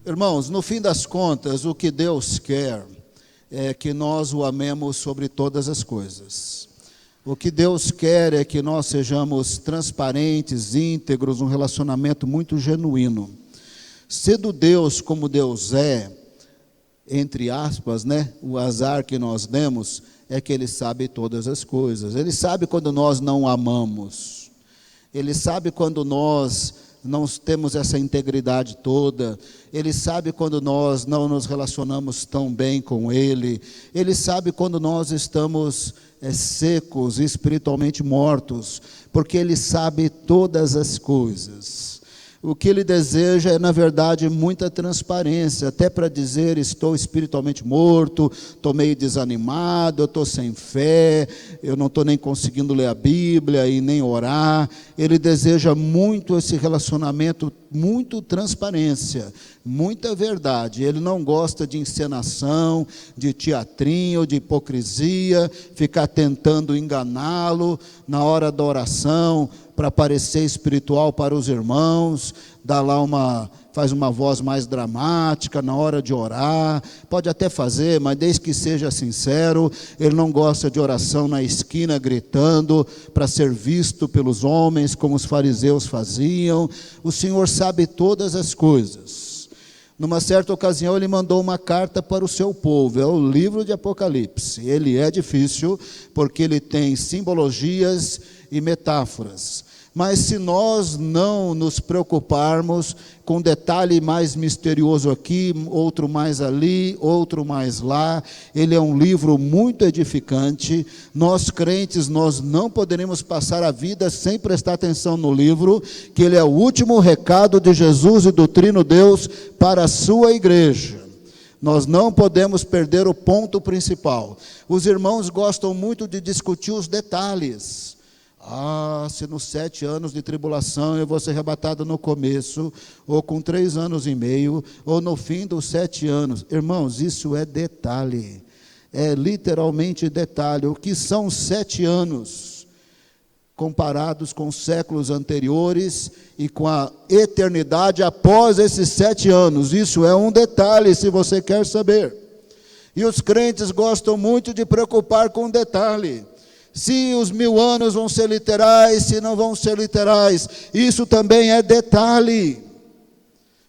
Irmãos, no fim das contas, o que Deus quer é que nós o amemos sobre todas as coisas. O que Deus quer é que nós sejamos transparentes, íntegros, um relacionamento muito genuíno. Sendo Deus como Deus é, entre aspas, o azar que nós demos é que Ele sabe todas as coisas. Ele sabe quando nós não amamos. Ele sabe quando nós não temos essa integridade toda. Ele sabe quando nós não nos relacionamos tão bem com Ele. Ele sabe quando nós estamos secos, espiritualmente mortos, porque Ele sabe todas as coisas. O que Ele deseja é, na verdade, muita transparência, até para dizer: estou espiritualmente morto, estou meio desanimado, eu estou sem fé, eu não estou nem conseguindo ler a Bíblia e nem orar. Ele deseja muito esse relacionamento, muito transparência, muita verdade. Ele não gosta de encenação, de teatrinho, de hipocrisia, ficar tentando enganá-lo na hora da oração, para parecer espiritual para os irmãos, faz uma voz mais dramática na hora de orar, pode até fazer, mas desde que seja sincero. Ele não gosta de oração na esquina gritando, para ser visto pelos homens, como os fariseus faziam. O Senhor sabe todas as coisas. Numa certa ocasião Ele mandou uma carta para o seu povo, é o livro de Apocalipse. Ele é difícil, porque ele tem simbologias e metáforas, mas se nós não nos preocuparmos com um detalhe mais misterioso aqui, outro mais ali, outro mais lá, ele é um livro muito edificante. Nós crentes, nós não poderemos passar a vida sem prestar atenção no livro, que ele é o último recado de Jesus e do Trino Deus para a sua igreja. Nós não podemos perder o ponto principal. Os irmãos gostam muito de discutir os detalhes. Se nos 7 anos de tribulação eu vou ser arrebatado no começo, ou com 3 anos e meio, ou no fim dos 7 anos. Irmãos, isso é detalhe, é literalmente detalhe. O que são 7 anos, comparados com os séculos anteriores e com a eternidade após esses 7 anos? Isso é um detalhe, se você quer saber. E os crentes gostam muito de preocupar com detalhe. Se os 1000 anos vão ser literais, se não vão ser literais, isso também é detalhe.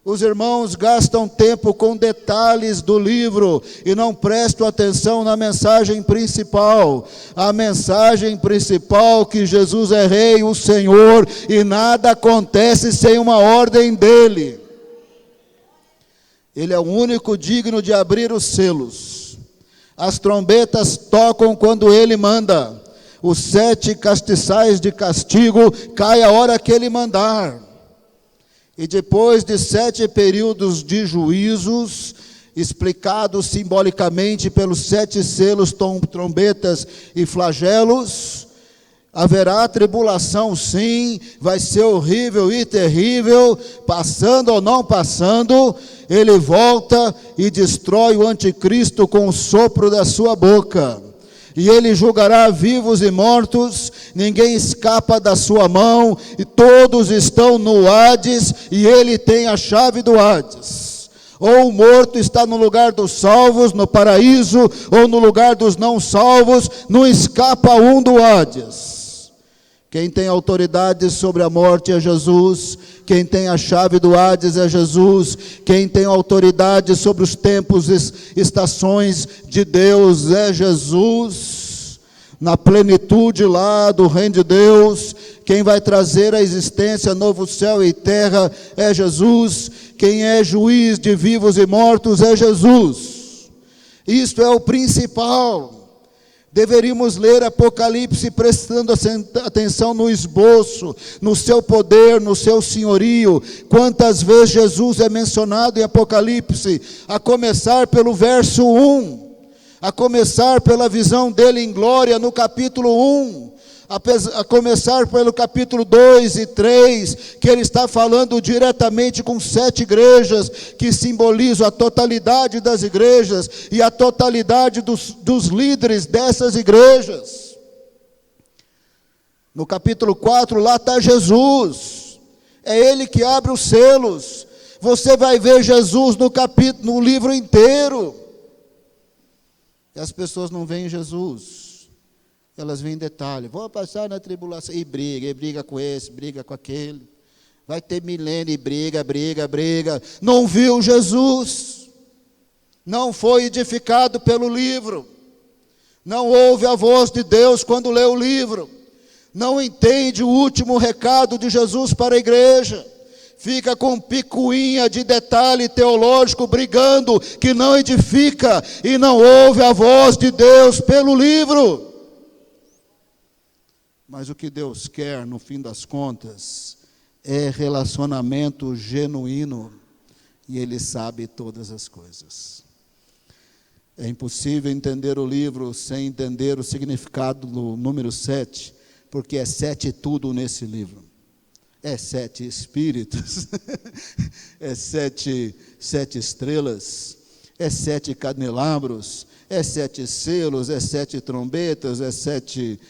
Os irmãos gastam tempo com detalhes do livro e não prestam atenção na mensagem principal. A mensagem principal, que Jesus é Rei, o Senhor, e nada acontece sem uma ordem dEle. Ele é o único digno de abrir os selos. As trombetas tocam quando Ele manda. Os 7 castiçais de castigo caem a hora que Ele mandar. E depois de 7 períodos de juízos, explicados simbolicamente pelos 7 selos, trombetas e flagelos, haverá tribulação, sim, vai ser horrível e terrível, passando ou não passando. Ele volta e destrói o anticristo com o sopro da sua boca. E Ele julgará vivos e mortos, ninguém escapa da sua mão, e todos estão no Hades, e Ele tem a chave do Hades. Ou o morto está no lugar dos salvos, no paraíso, ou no lugar dos não salvos, não escapa um do Hades. Quem tem autoridade sobre a morte é Jesus. Quem tem a chave do Hades é Jesus. Quem tem autoridade sobre os tempos e estações de Deus é Jesus. Na plenitude lá do reino de Deus, quem vai trazer à existência novo céu e terra é Jesus. Quem é juiz de vivos e mortos é Jesus. Isto é o principal. Deveríamos ler Apocalipse prestando atenção no esboço, no seu poder, no seu senhorio. Quantas vezes Jesus é mencionado em Apocalipse, a começar pelo verso 1, a começar pela visão dele em glória no capítulo 1, a começar pelo capítulo 2 e 3, que ele está falando diretamente com 7 igrejas, que simbolizam a totalidade das igrejas e a totalidade dos líderes dessas igrejas. No capítulo 4, lá está Jesus, é Ele que abre os selos. você vai ver Jesus no livro inteiro. E as pessoas não veem Jesus, elas veem detalhe. Vou passar na tribulação, e briga com esse, briga com aquele. Vai ter milênio e briga. Não viu Jesus, não foi edificado pelo livro, não ouve a voz de Deus quando lê o livro, não entende o último recado de Jesus para a igreja, fica com picuinha de detalhe teológico, brigando, que não edifica, e não ouve a voz de Deus pelo livro. Mas o que Deus quer, no fim das contas, é relacionamento genuíno, e Ele sabe todas as coisas. É impossível entender o livro sem entender o significado do número 7, porque é 7 tudo nesse livro. É 7 espíritos, é 7 estrelas, é 7 candelabros, é 7 selos, é 7 trombetas, é 7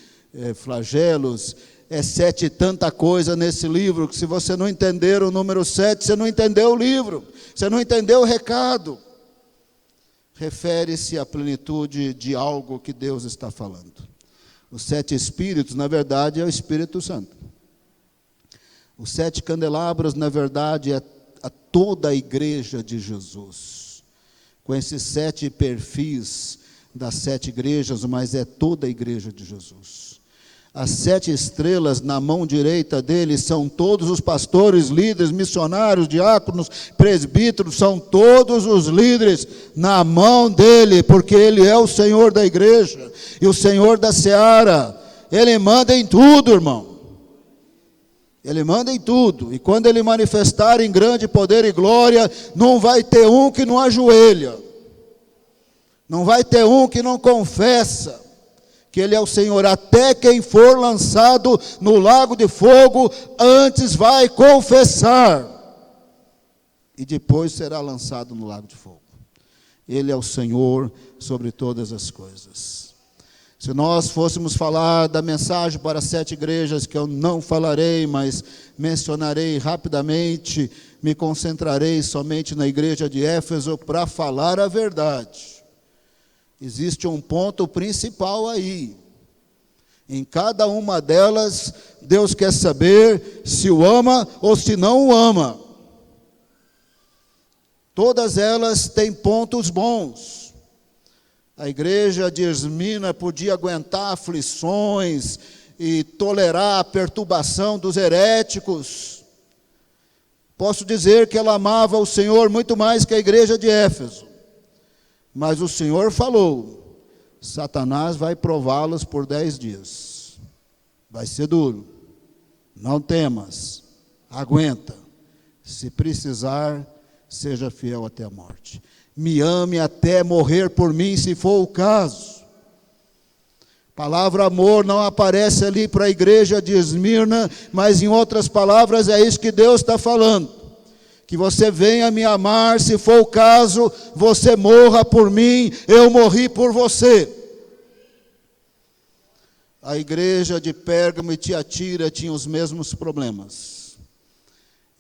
flagelos, é 7 tanta coisa nesse livro, que se você não entender o número 7, você não entendeu o livro, você não entendeu o recado. Refere-se à plenitude de algo que Deus está falando. Os 7 espíritos, na verdade, é o Espírito Santo. Os 7 candelabros, na verdade, é a toda a igreja de Jesus. Com esses 7 perfis das 7 igrejas, mas é toda a igreja de Jesus. As 7 estrelas na mão direita dele são todos os pastores, líderes, missionários, diáconos, presbíteros, são todos os líderes na mão dele, porque ele é o Senhor da igreja e o Senhor da seara. Ele manda em tudo, irmão. Ele manda em tudo, e quando Ele manifestar em grande poder e glória, não vai ter um que não ajoelha, não vai ter um que não confessa que Ele é o Senhor. Até quem for lançado no lago de fogo, antes vai confessar, e depois será lançado no lago de fogo. Ele é o Senhor sobre todas as coisas. Se nós fôssemos falar da mensagem para 7 igrejas, que eu não falarei, mas mencionarei rapidamente, me concentrarei somente na igreja de Éfeso para falar a verdade. Existe um ponto principal aí. Em cada uma delas, Deus quer saber se o ama ou se não o ama. Todas elas têm pontos bons. A igreja de Esmirna podia aguentar aflições e tolerar a perturbação dos heréticos. Posso dizer que ela amava o Senhor muito mais que a igreja de Éfeso. Mas o Senhor falou: Satanás vai prová-los por 10 dias. Vai ser duro. Não temas. Aguenta. Se precisar, seja fiel até a morte. Me ame até morrer por mim, se for o caso. Palavra amor não aparece ali para a igreja de Esmirna, mas em outras palavras é isso que Deus está falando. Que você venha me amar, se for o caso, você morra por mim, eu morri por você. A igreja de Pérgamo e Tiatira tinha os mesmos problemas.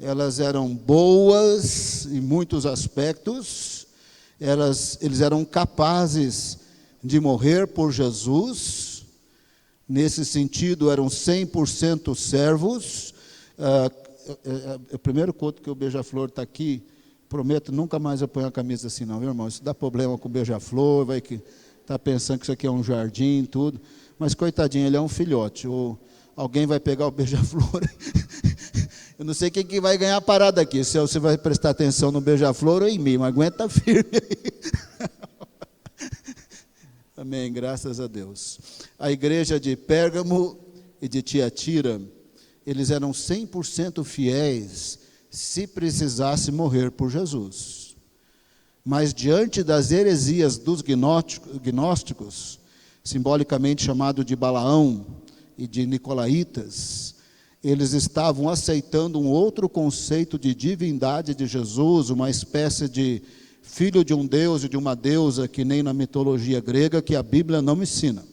Elas eram boas em muitos aspectos. Eles eram capazes de morrer por Jesus, nesse sentido eram 100% servos. O primeiro culto que o Beija-Flor está aqui, prometo nunca mais eu ponho a camisa assim não, viu, irmão? Isso dá problema com o Beija-Flor, vai que está pensando que isso aqui é um jardim e tudo, mas coitadinho, ele é um filhote, ou alguém vai pegar o Beija-Flor. Eu não sei quem que vai ganhar a parada aqui, se você vai prestar atenção no Beija-Flor ou em mim, mas aguenta firme aí. Amém, graças a Deus. A igreja de Pérgamo e de Tiatira, eles eram 100% fiéis, se precisasse morrer por Jesus. Mas diante das heresias dos gnósticos, simbolicamente chamado de Balaão e de Nicolaítas, eles estavam aceitando um outro conceito de divindade de Jesus, uma espécie de filho de um deus e de uma deusa, que nem na mitologia grega, que a Bíblia não ensina.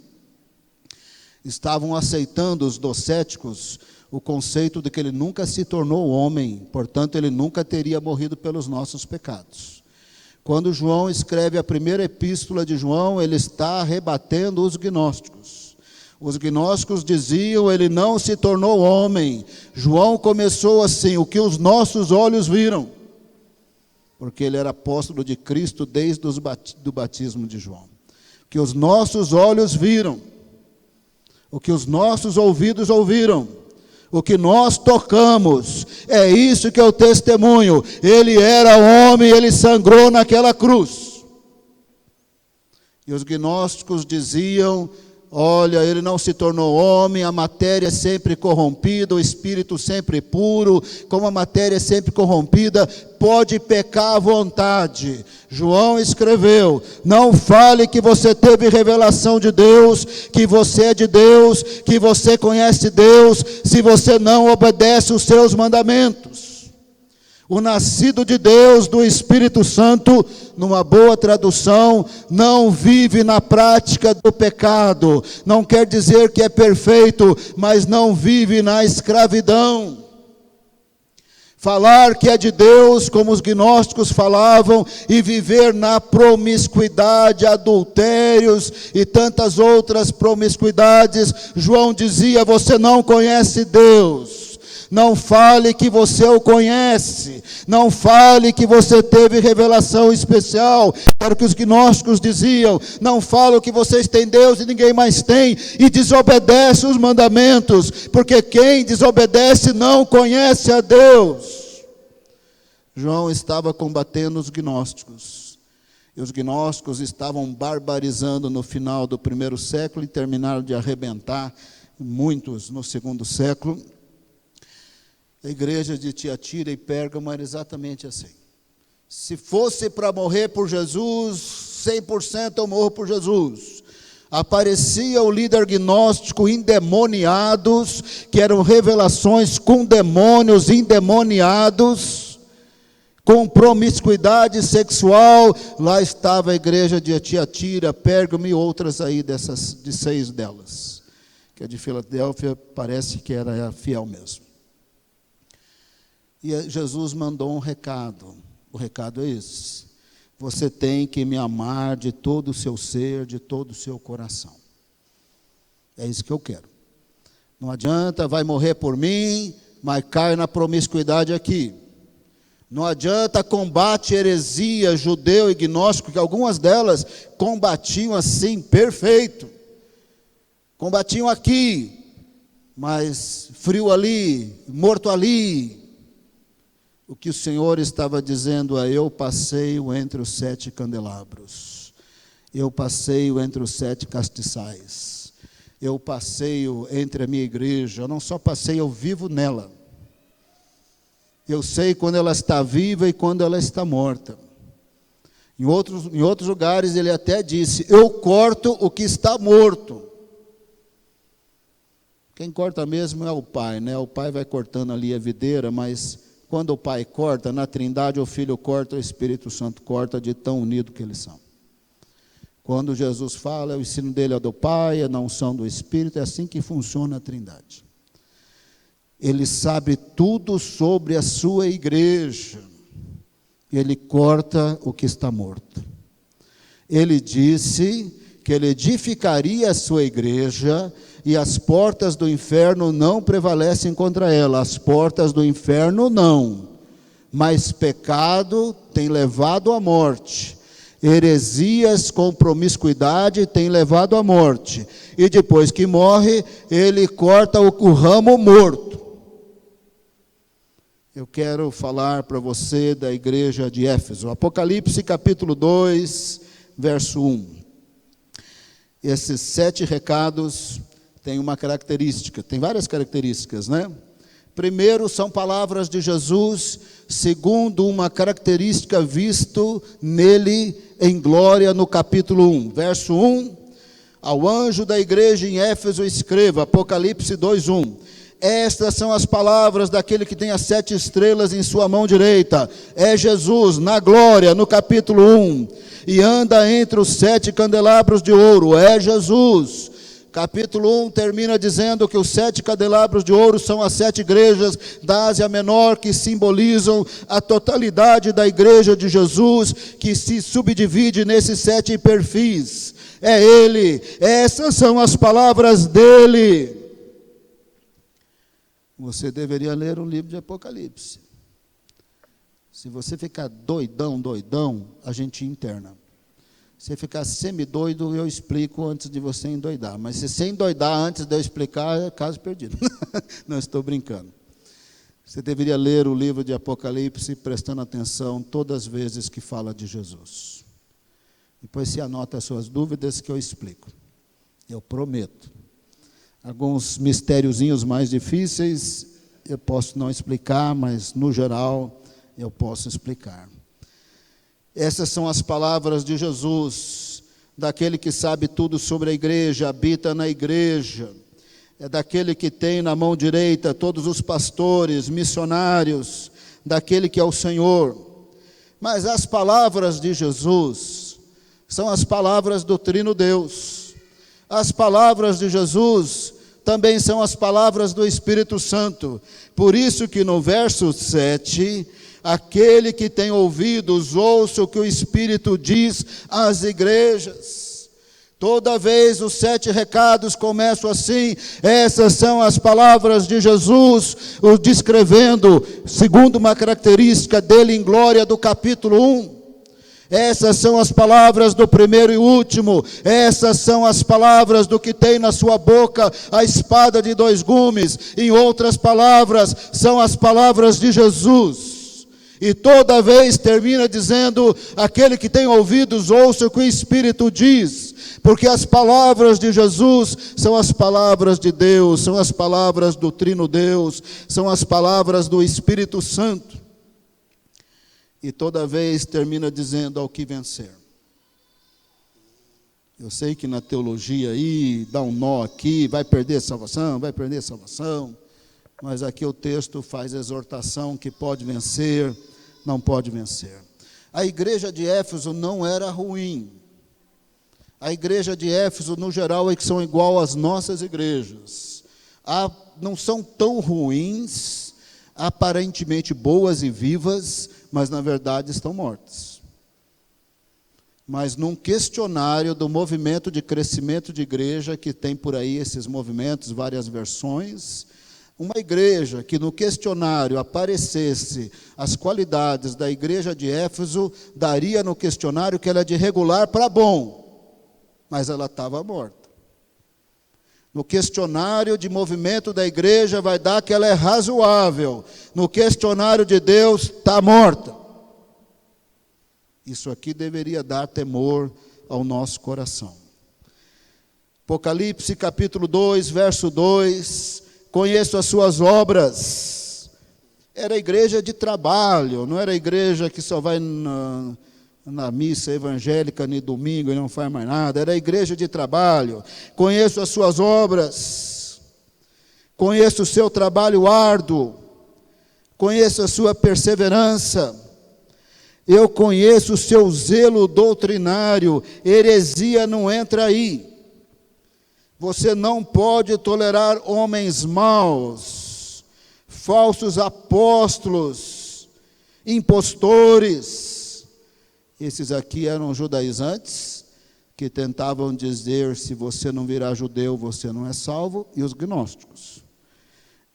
Estavam aceitando os docéticos o conceito de que ele nunca se tornou homem, portanto, ele nunca teria morrido pelos nossos pecados. Quando João escreve a primeira epístola de João, ele está rebatendo os gnósticos. Os gnósticos diziam, ele não se tornou homem. João começou assim, o que os nossos olhos viram, porque ele era apóstolo de Cristo desde o batismo de João. O que os nossos olhos viram, o que os nossos ouvidos ouviram, o que nós tocamos, é isso que é o testemunho. Ele era homem, ele sangrou naquela cruz. E os gnósticos diziam, olha, ele não se tornou homem, a matéria é sempre corrompida, o espírito sempre puro, como a matéria é sempre corrompida, pode pecar à vontade. João escreveu, não fale que você teve revelação de Deus, que você é de Deus, que você conhece Deus, se você não obedece os seus mandamentos. O nascido de Deus, do Espírito Santo, numa boa tradução, não vive na prática do pecado. Não quer dizer que é perfeito, mas não vive na escravidão. Falar que é de Deus, como os gnósticos falavam, e viver na promiscuidade, adultérios e tantas outras promiscuidades, João dizia, você não conhece Deus. Não fale que você o conhece, não fale que você teve revelação especial, era o que os gnósticos diziam, não fale que vocês têm Deus e ninguém mais tem, e desobedece os mandamentos, porque quem desobedece não conhece a Deus. João estava combatendo os gnósticos, e os gnósticos estavam barbarizando no final do primeiro século, e terminaram de arrebentar muitos no segundo século. A igreja de Tiatira e Pérgamo era exatamente assim. Se fosse para morrer por Jesus, 100% eu morro por Jesus. Aparecia o líder gnóstico endemoniados, que eram revelações com demônios endemoniados, com promiscuidade sexual. Lá estava a igreja de Tiatira, Pérgamo e outras aí de 6 delas. Que a de Filadélfia parece que era fiel mesmo. E Jesus mandou um recado, o recado é esse, você tem que me amar de todo o seu ser, de todo o seu coração, é isso que eu quero, não adianta, vai morrer por mim, mas cai na promiscuidade aqui, não adianta, combate heresia, judeu e gnóstico, que algumas delas combatiam assim, perfeito, combatiam aqui, mas frio ali, morto ali. O que o Senhor estava dizendo é, eu passeio entre os 7 candelabros, eu passeio entre os 7 castiçais, eu passeio entre a minha igreja, eu não só passeio, eu vivo nela. Eu sei quando ela está viva e quando ela está morta. Em outros lugares ele até disse, eu corto o que está morto. Quem corta mesmo é o Pai, né? O Pai vai cortando ali a videira, mas quando o Pai corta, na Trindade o Filho corta, o Espírito Santo corta, de tão unido que eles são. Quando Jesus fala, o ensino dele é do Pai, a unção do Espírito, é assim que funciona a Trindade. Ele sabe tudo sobre a sua igreja. Ele corta o que está morto. Ele disse que ele edificaria a sua igreja e as portas do inferno não prevalecem contra ela. As portas do inferno não, mas pecado tem levado à morte, heresias com promiscuidade tem levado à morte, e depois que morre, ele corta o ramo morto. Eu quero falar para você da igreja de Éfeso, Apocalipse capítulo 2, verso 1. Esses 7 recados tem uma característica, tem várias características, né? Primeiro, são palavras de Jesus, segundo, uma característica visto nele em glória no capítulo 1. Verso 1, ao anjo da igreja em Éfeso escreva, Apocalipse 2:1. Estas são as palavras daquele que tem as 7 estrelas em sua mão direita. É Jesus, na glória, no capítulo 1. E anda entre os 7 candelabros de ouro. É Jesus. Capítulo 1 termina dizendo que os 7 candelabros de ouro são as 7 igrejas da Ásia Menor, que simbolizam a totalidade da igreja de Jesus, que se subdivide nesses 7 perfis. É Ele, essas são as palavras dEle. Você deveria ler o livro de Apocalipse. Se você ficar doidão, a gente interna. Se ficar semi-doido, eu explico antes de você endoidar. Mas se você endoidar antes de eu explicar, é caso perdido. Não, estou brincando. Você deveria ler o livro de Apocalipse, prestando atenção todas as vezes que fala de Jesus. Depois você anota as suas dúvidas que eu explico. Eu prometo. Alguns mistériozinhos mais difíceis, eu posso não explicar, mas no geral, eu posso explicar. Essas são as palavras de Jesus, daquele que sabe tudo sobre a igreja, habita na igreja, é daquele que tem na mão direita todos os pastores, missionários, daquele que é o Senhor. Mas as palavras de Jesus são as palavras do Trino Deus. As palavras de Jesus também são as palavras do Espírito Santo. Por isso que no verso 7... aquele que tem ouvidos, ouça o que o Espírito diz às igrejas. Toda vez os 7 recados começam assim. Essas são as palavras de Jesus, o descrevendo, segundo uma característica dele em glória do capítulo 1. Essas são as palavras do primeiro e último. Essas são as palavras do que tem na sua boca a espada de 2 gumes. Em outras palavras, são as palavras de Jesus. E toda vez termina dizendo, aquele que tem ouvidos, ouça o que o Espírito diz. Porque as palavras de Jesus são as palavras de Deus, são as palavras do Trino Deus, são as palavras do Espírito Santo. E toda vez termina dizendo, ao que vencer. Eu sei que na teologia aí, dá um nó aqui, vai perder salvação, vai perder salvação. Mas aqui o texto faz exortação que pode vencer, não pode vencer. A igreja de Éfeso não era ruim. A igreja de Éfeso, no geral, é que são igual às nossas igrejas. Não são tão ruins, aparentemente boas e vivas, mas na verdade estão mortas. Mas num questionário do movimento de crescimento de igreja, que tem por aí esses movimentos, várias versões, uma igreja que no questionário aparecesse as qualidades da igreja de Éfeso, daria no questionário que ela é de regular para bom, mas ela estava morta. No questionário de movimento da igreja vai dar que ela é razoável. No questionário de Deus está morta. Isso aqui deveria dar temor ao nosso coração. Apocalipse capítulo 2, verso 2... conheço as suas obras. Era igreja de trabalho, não era igreja que só vai na missa evangélica no domingo e não faz mais nada. Era igreja de trabalho. Conheço as suas obras, conheço o seu trabalho árduo, conheço a sua perseverança, eu conheço o seu zelo doutrinário. Heresia não entra aí. Você não pode tolerar homens maus, falsos apóstolos, impostores. Esses aqui eram judaizantes, que tentavam dizer, se você não virar judeu, você não é salvo, e os gnósticos.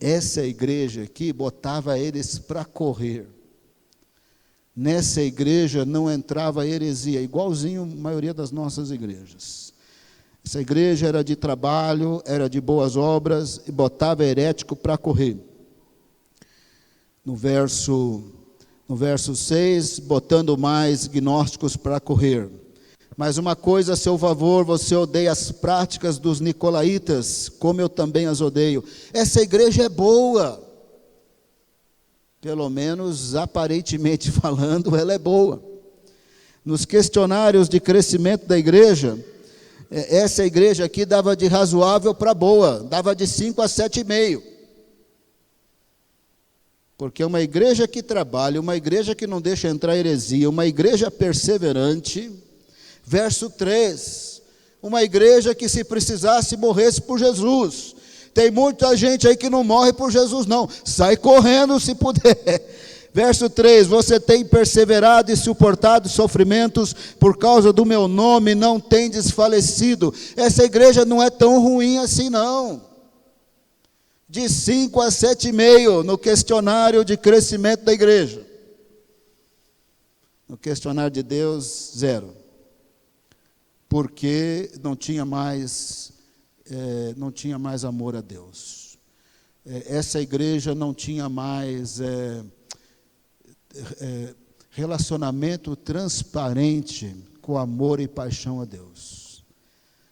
Essa igreja aqui botava eles para correr. Nessa igreja não entrava heresia, igualzinho a maioria das nossas igrejas. Essa igreja era de trabalho, era de boas obras, e botava herético para correr. No verso 6, botando mais gnósticos para correr. Mas uma coisa a seu favor, você odeia as práticas dos nicolaítas, como eu também as odeio. Essa igreja é boa. Pelo menos, aparentemente falando, ela é boa. Nos questionários de crescimento da igreja, essa igreja aqui dava de razoável para boa, dava de 5 a 7,5. Porque uma igreja que trabalha, uma igreja que não deixa entrar heresia, uma igreja perseverante. Verso 3, Uma igreja que, se precisasse, morresse por Jesus. Tem muita gente aí que não morre por Jesus, não. Sai correndo se puder. Verso 3: você tem perseverado e suportado sofrimentos por causa do meu nome, não tem desfalecido. Essa igreja não é tão ruim assim, não. De 5 a 7,5 no questionário de crescimento da igreja. No questionário de Deus, 0. Porque não tinha mais amor a Deus. Essa igreja não tinha mais relacionamento transparente com amor e paixão a Deus.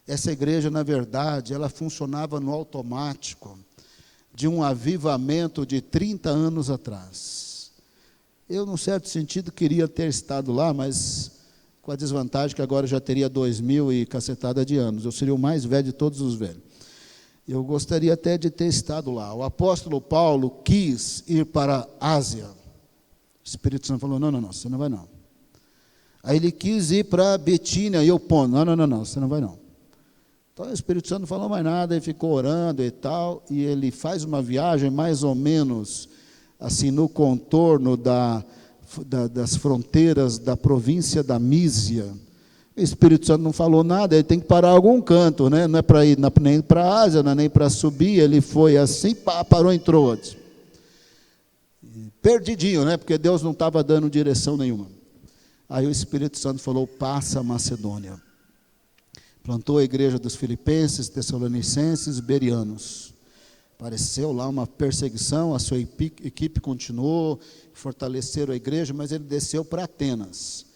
Essa igreja, na verdade, ela funcionava no automático de um avivamento de 30 anos atrás. Eu, num certo sentido, queria ter estado lá, mas com a desvantagem que agora já teria 2000 e cacetada de anos. Eu seria o mais velho de todos os velhos. Eu gostaria até de ter estado lá. O apóstolo Paulo quis ir para a Ásia. O Espírito Santo falou: não, você não vai não. Aí ele quis ir para Betínia e eu pondo: não, você não vai não. Então o Espírito Santo não falou mais nada, ele ficou orando e tal, e ele faz uma viagem mais ou menos assim no contorno das fronteiras da província da Mísia. O Espírito Santo não falou nada, ele tem que parar em algum canto, né? Não é para ir nem para a Ásia, não é nem para subir. Ele foi assim, parou em Troade. Perdidinho, né? Porque Deus não estava dando direção nenhuma. Aí o Espírito Santo falou: passa a Macedônia. Plantou a igreja dos Filipenses, Tessalonicenses, Bereanos. Apareceu lá uma perseguição, a sua equipe continuou, fortaleceram a igreja, mas ele desceu para Atenas.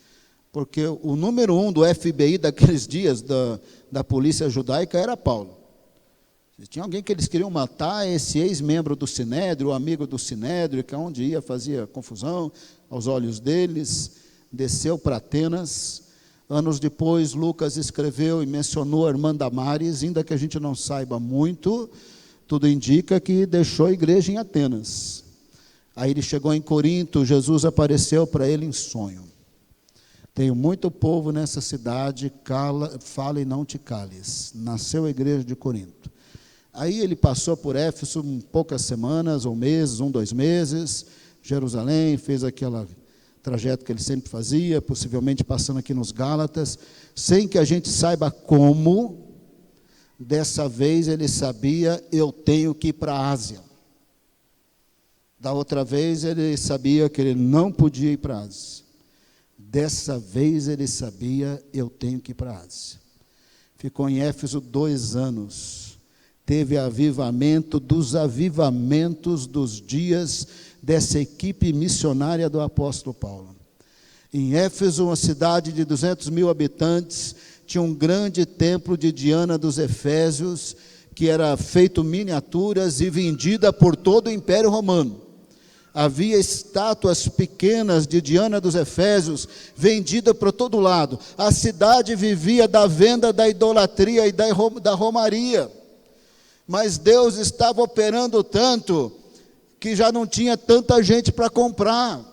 Porque o número 1 do FBI daqueles dias, da polícia judaica, era Paulo. Se tinha alguém que eles queriam matar, esse ex-membro do Sinédrio, o amigo do Sinédrio, que onde ia fazia confusão aos olhos deles, desceu para Atenas. Anos depois, Lucas escreveu e mencionou a irmã Damares, ainda que a gente não saiba muito. Tudo indica que deixou a igreja em Atenas. Aí ele chegou em Corinto, Jesus apareceu para ele em sonho. Tenho muito povo nessa cidade, fala e não te cales. Nasceu a igreja de Corinto. Aí ele passou por Éfeso poucas semanas, ou meses, 2 meses, Jerusalém, fez aquele trajeto que ele sempre fazia, possivelmente passando aqui nos Gálatas, sem que a gente saiba como. Dessa vez ele sabia: eu tenho que ir para a Ásia. Da outra vez ele sabia que ele não podia ir para a Ásia. Dessa vez ele sabia: eu tenho que ir para a Ásia. Ficou em Éfeso 2 anos. Teve avivamento dos avivamentos dos dias dessa equipe missionária do apóstolo Paulo. Em Éfeso, uma cidade de 200.000 habitantes, tinha um grande templo de Diana dos Efésios, que era feito miniaturas e vendida por todo o Império Romano. Havia estátuas pequenas de Diana dos Efésios, vendida por todo lado. A cidade vivia da venda da idolatria e da romaria. Mas Deus estava operando tanto, que já não tinha tanta gente para comprar.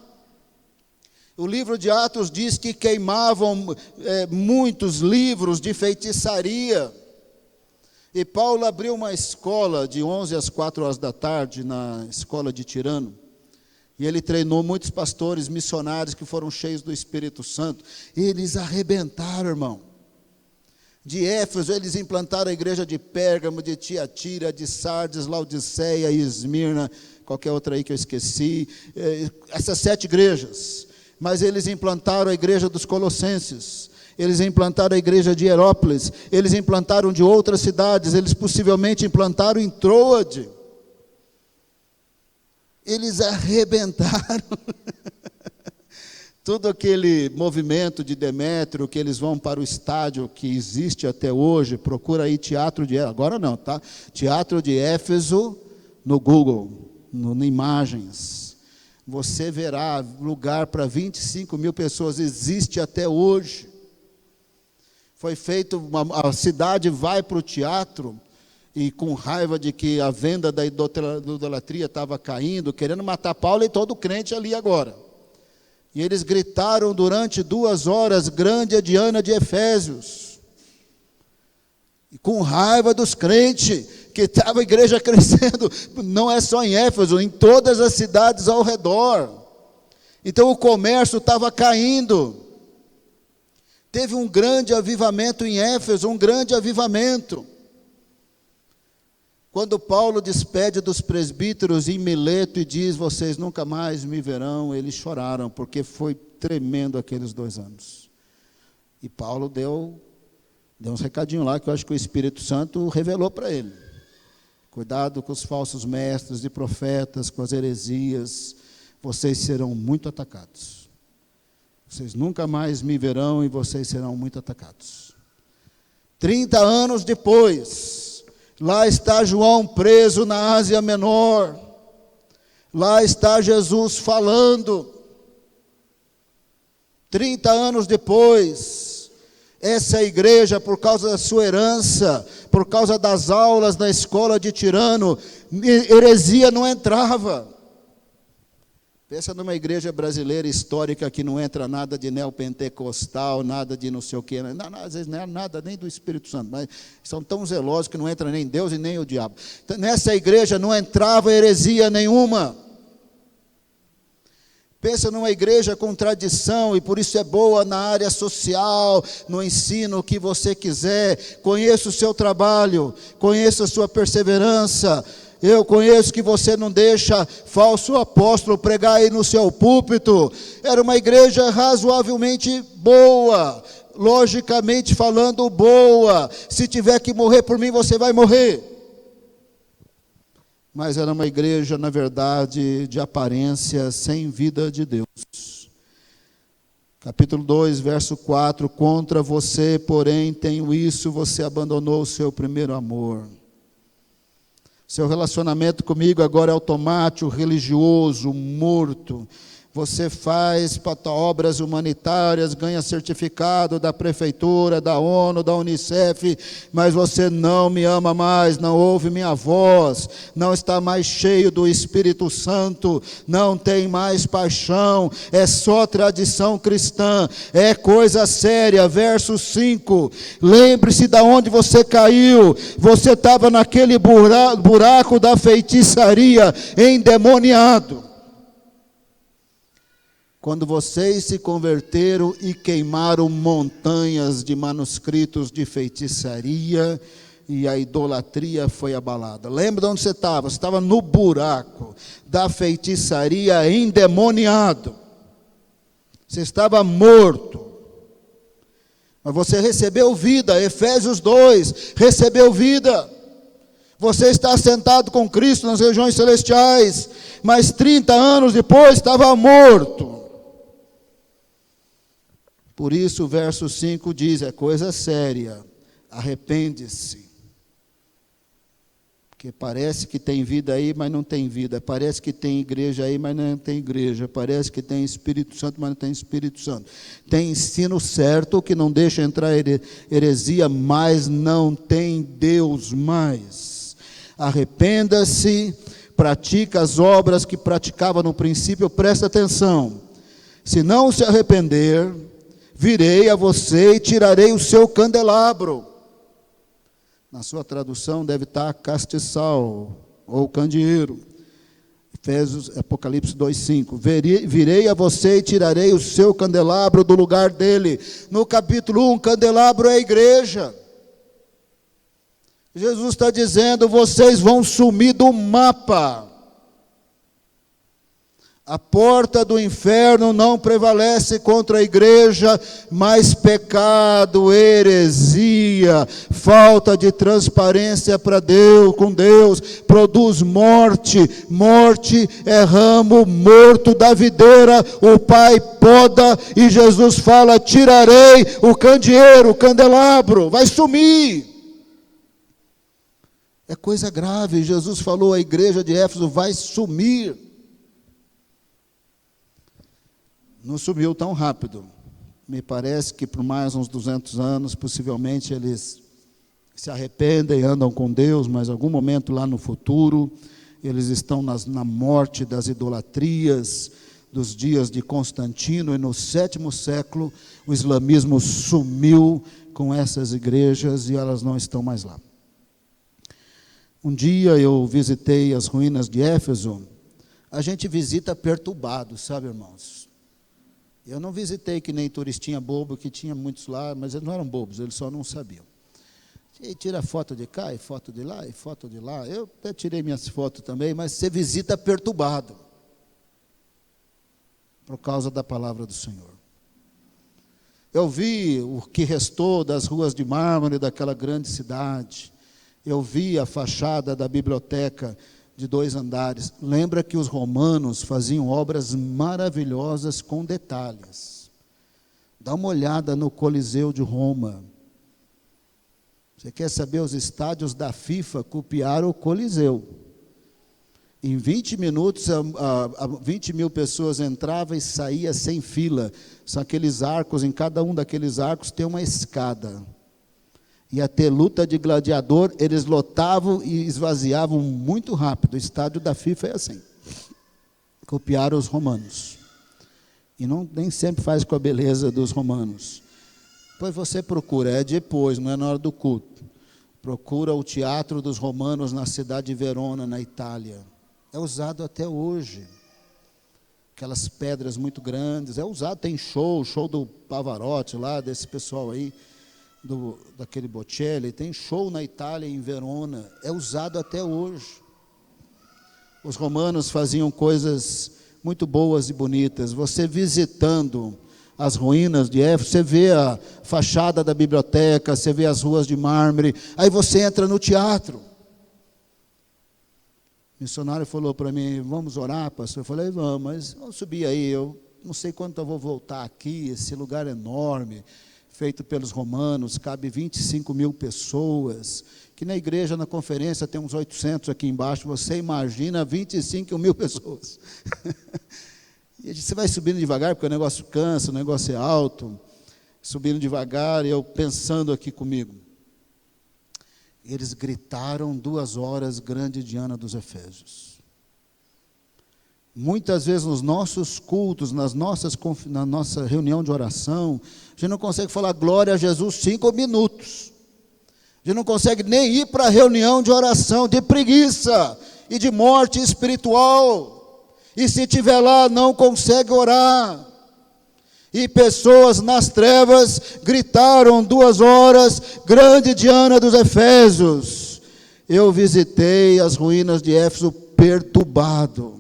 O livro de Atos diz que queimavam muitos livros de feitiçaria. E Paulo abriu uma escola de 11 às 4 horas da tarde, na escola de Tirano. E ele treinou muitos pastores missionários que foram cheios do Espírito Santo. E eles arrebentaram, irmão. De Éfeso, eles implantaram a igreja de Pérgamo, de Tiatira, de Sardes, Laodiceia e Esmirna, qualquer outra aí que eu esqueci. Essas 7 igrejas. Mas eles implantaram a igreja dos Colossenses, eles implantaram a igreja de Hierápolis, eles implantaram de outras cidades, eles possivelmente implantaram em Troade. Eles arrebentaram todo aquele movimento de Demétrio, que eles vão para o estádio que existe até hoje. Procura aí Teatro de Éfeso, agora não, tá? Teatro de Éfeso no Google, no imagens. Você verá lugar para 25.000 pessoas, existe até hoje. Foi feito, a cidade vai para o teatro, e com raiva de que a venda da idolatria estava caindo, querendo matar Paulo e todo crente ali agora. E eles gritaram durante 2 horas: grande é Diana de Efésios. E com raiva dos crentes, que estava a igreja crescendo, não é só em Éfeso, em todas as cidades ao redor. Então o comércio estava caindo. Teve um grande avivamento em Éfeso, um grande avivamento. Quando Paulo despede dos presbíteros em Mileto e diz, vocês nunca mais me verão, eles choraram, porque foi tremendo aqueles 2 anos. E Paulo deu uns recadinhos lá, que eu acho que o Espírito Santo revelou para ele. Cuidado com os falsos mestres e profetas, com as heresias, vocês serão muito atacados. Vocês nunca mais me verão e vocês serão muito atacados. 30 anos depois, lá está João preso na Ásia Menor. Lá está Jesus falando. 30 anos depois, essa igreja, por causa da sua herança, por causa das aulas na escola de Tirano, heresia não entrava. Pensa numa igreja brasileira histórica que não entra nada de neopentecostal, nada de não sei o quê, às vezes não é nada nem do Espírito Santo, mas são tão zelosos que não entra nem Deus e nem o diabo. Então, nessa igreja não entrava heresia nenhuma. Pensa numa igreja com tradição, e por isso é boa na área social, no ensino, o que você quiser. Conheça o seu trabalho, conheça a sua perseverança. Eu conheço que você não deixa falso apóstolo pregar aí no seu púlpito. Era uma igreja razoavelmente boa, logicamente falando boa. Se tiver que morrer por mim, você vai morrer. Mas era uma igreja, na verdade, de aparência, sem vida de Deus. Capítulo 2, verso 4, contra você, porém, tenho isso, você abandonou o seu primeiro amor. Seu relacionamento comigo agora é automático, religioso, morto. Você faz obras humanitárias, ganha certificado da prefeitura, da ONU, da Unicef, mas você não me ama mais, não ouve minha voz, não está mais cheio do Espírito Santo, não tem mais paixão, é só tradição cristã, é coisa séria. Verso 5, lembre-se de onde você caiu, você estava naquele buraco da feitiçaria, endemoniado. Quando vocês se converteram e queimaram montanhas de manuscritos de feitiçaria, e a idolatria foi abalada. Lembra de onde você estava? Você estava no buraco da feitiçaria, endemoniado. Você estava morto. Mas você recebeu vida. Efésios 2, recebeu vida. Você está sentado com Cristo nas regiões celestiais, mas 30 anos depois estava morto. Por isso o verso 5 diz, é coisa séria, arrepende-se. Porque parece que tem vida aí, mas não tem vida. Parece que tem igreja aí, mas não tem igreja. Parece que tem Espírito Santo, mas não tem Espírito Santo. Tem ensino certo que não deixa entrar heresia, mas não tem Deus mais. Arrependa-se, pratica as obras que praticava no princípio, presta atenção. Se não se arrepender, virei a você e tirarei o seu candelabro. Na sua tradução deve estar castiçal ou candeeiro. Apocalipse 2,5. Virei a você e tirarei o seu candelabro do lugar dele. No capítulo 1, candelabro é a igreja. Jesus está dizendo, vocês vão sumir do mapa. A porta do inferno não prevalece contra a igreja, mas pecado, heresia, falta de transparência para Deus, com Deus, produz morte. Morte é ramo morto da videira, o Pai poda e Jesus fala, tirarei o candeeiro, o candelabro, vai sumir. É coisa grave, Jesus falou, a igreja de Éfeso vai sumir. Não sumiu tão rápido. Me parece que por mais uns 200 anos, possivelmente eles se arrependem e andam com Deus, mas em algum momento lá no futuro, eles estão na morte das idolatrias, dos dias de Constantino, e no 7º século o islamismo sumiu com essas igrejas e elas não estão mais lá. Um dia eu visitei as ruínas de Éfeso. A gente visita perturbado, sabe, irmãos? Eu não visitei que nem turistinha bobo, que tinha muitos lá, mas eles não eram bobos, eles só não sabiam. E tira foto de cá, e foto de lá, e foto de lá. Eu até tirei minhas fotos também, mas você visita perturbado, por causa da palavra do Senhor. Eu vi o que restou das ruas de mármore daquela grande cidade. Eu vi a fachada da biblioteca de 2 andares. Lembra que os romanos faziam obras maravilhosas com detalhes. Dá uma olhada no Coliseu de Roma. Você quer saber, os estádios da FIFA copiaram o Coliseu. Em 20 minutos, 20 mil pessoas entravam e saíam sem fila. São aqueles arcos, em cada um daqueles arcos tem uma escada. Ia ter luta de gladiador, eles lotavam e esvaziavam muito rápido. O estádio da FIFA é assim. Copiaram os romanos. E nem sempre faz com a beleza dos romanos. Depois você procura, é depois, não é na hora do culto. Procura o Teatro dos Romanos na cidade de Verona, na Itália. É usado até hoje. Aquelas pedras muito grandes, é usado, tem show do Pavarotti lá, desse pessoal aí, daquele Bocelli, tem show na Itália, em Verona, é usado até hoje. Os romanos faziam coisas muito boas e bonitas. Você visitando as ruínas de Éfeso, você vê a fachada da biblioteca, você vê as ruas de mármore, aí você entra no teatro. O missionário falou para mim, vamos orar, pastor? Eu falei, vamos, mas vamos subir aí, eu não sei quando eu vou voltar aqui, esse lugar é enorme, feito pelos romanos, cabe 25 mil pessoas, que na igreja, na conferência, tem uns 800 aqui embaixo, você imagina 25 mil pessoas. E você vai subindo devagar, porque o negócio cansa, o negócio é alto, subindo devagar, e eu pensando aqui comigo. Eles gritaram 2 horas, grande Diana dos Efésios. Muitas vezes nos nossos cultos, na nossa reunião de oração, a gente não consegue falar glória a Jesus 5 minutos. A gente não consegue nem ir para a reunião de oração, de preguiça e de morte espiritual. E se estiver lá, não consegue orar. E pessoas nas trevas gritaram 2 horas, grande Diana dos Efésios. Eu visitei as ruínas de Éfeso perturbado.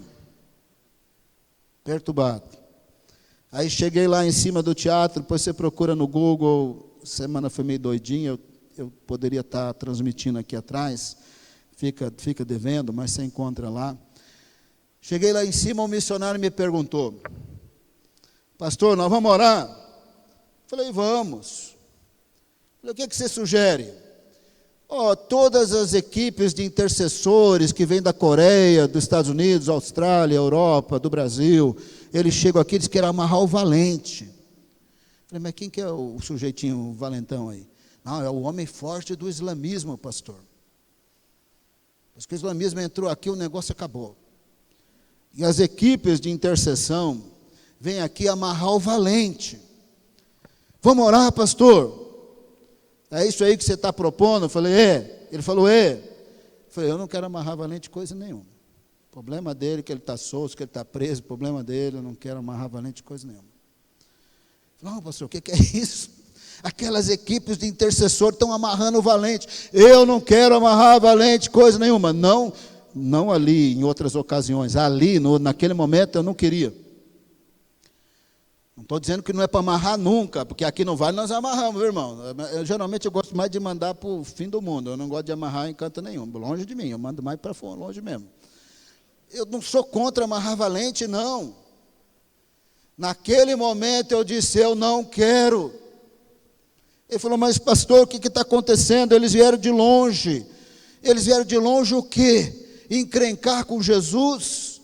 Aí cheguei lá em cima do teatro, depois você procura no Google, semana foi meio doidinha, eu poderia estar transmitindo aqui atrás, fica devendo, mas você encontra lá. Cheguei lá em cima, o missionário me perguntou, pastor, nós vamos orar? Falei, vamos. Falei, o que você sugere? Todas as equipes de intercessores que vêm da Coreia, dos Estados Unidos, Austrália, Europa, do Brasil, eles chegam aqui e dizem que querem amarrar o valente. Falei, mas quem que é o sujeitinho, o valentão aí? Não, é o homem forte do islamismo, pastor. Mas que o islamismo entrou aqui, o negócio acabou. E as equipes de intercessão vêm aqui amarrar o valente. Vamos orar, pastor? É isso aí que você está propondo? Eu falei, é. Ele falou, é. Eu falei, eu não quero amarrar valente coisa nenhuma. Problema dele que ele está solto, que ele está preso, problema dele, eu não quero amarrar valente coisa nenhuma. Não, pastor, o que é isso? Aquelas equipes de intercessor estão amarrando o valente. Eu não quero amarrar valente coisa nenhuma. Não ali, em outras ocasiões. Ali, naquele momento, eu não queria. Não estou dizendo que não é para amarrar nunca, porque aqui no Vale nós amarramos, irmão. Geralmente eu gosto mais de mandar para o fim do mundo. Eu não gosto de amarrar em canto nenhum. Longe de mim, eu mando mais para fora, longe mesmo. Eu não sou contra amarrar valente, não. Naquele momento eu disse, eu não quero. Ele falou, mas pastor, o que está acontecendo? Eles vieram de longe. Eles vieram de longe o quê? Encrencar com Jesus.